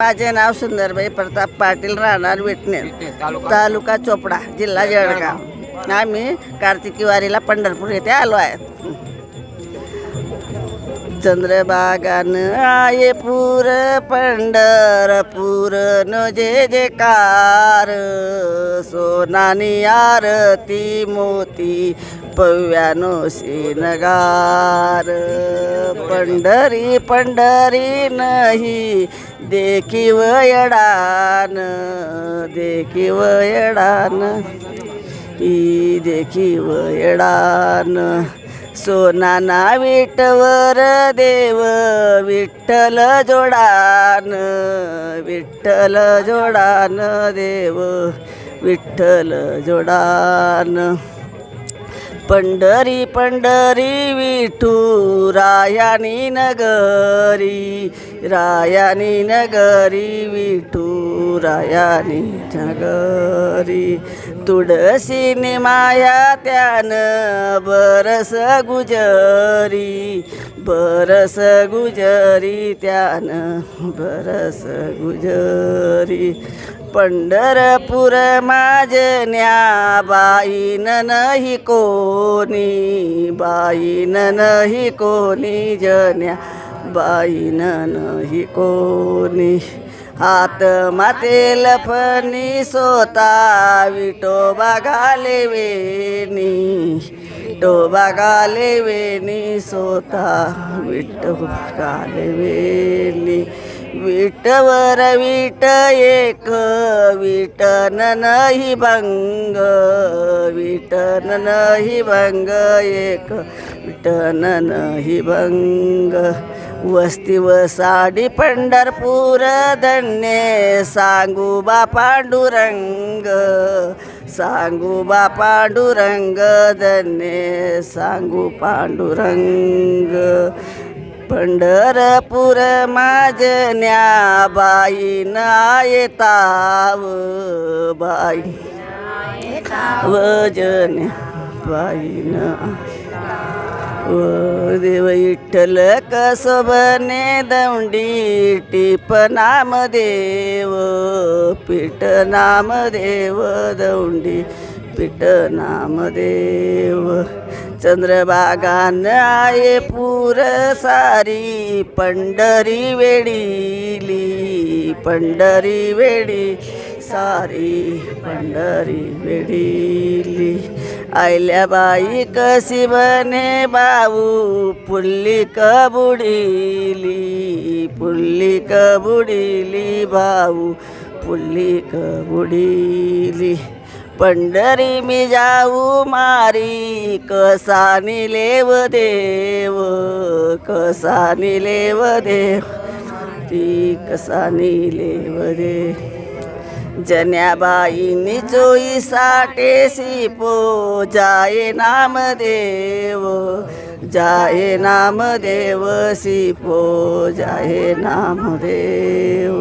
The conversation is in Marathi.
माझे नाव सुंदरबाई प्रताप पाटील, राहणार विटणे, तालुका चोपडा, जिल्हा जळगाव. आम्ही कार्तिकी वारीला पंढरपूर येथे आलो आहे. चंद्रभागान आये पूर पंढरपूर न जे जेकार, सोनानी आरती मोती पव्यानो शिनगार. पंढरी पंढरी नाही देखीव येडान, देखीव येडान, ई देखीव येडान. सोनाना विठवर देव विठ्ठल जोडान, विठ्ठल जोडान देव विठ्ठल जोडान. पंढरी पंढरी विठू रायानी नगरी, रायानी नगरी विठू रायानी नगरी. तुळशीनी माया त्यान बरस गुजरी, बरस गुजरी त्यान बरस गुजरी. पंढरपूर माझन्या बाईन नाही कोणी, बाईन नाही कोणी जन्या बाईन नाही कोणी. हात मातेल फणी सोता विठोबा घाले वेणी, विठोबा घाले वेणी सोता विठोबा घाले वेणी. विठवर विठ एक विठन नाही भंग, विठन नाही भंग एक विठन नाही भंग. वस्ती वसाडी पंढरपूर धन्य सांगू बा पांडुरंग, सांगू बा पांडुरंग धन्य सांगू पांडुरंग. पंढरपूर माझन्या बाईन येताव, बाई वजन्या बाईन देव विठ्ठल कसबने दौंडी टिप नाम देव, पीठ नाम देव दौंडी पीठ नाम देव. चंद्रभागान आये पूर सारी पंढरी वेडीली, पंढरी वेडी सारी पंढरी वेडीली. आयल्याबाई कशी बने बाऊ पुल्लिक बुडीली, पुल्लिक बुडीली भाऊ पुल्लिक बुडीली. पंढरी मी जाऊ मारी कसानी लेव देव, कसानी लेव देव ती कसानी लेव देव. जन्याबाईनी चोई साठेसी पो जाये नाम देव, जाये नाम देव सिपो जाये नाम देव.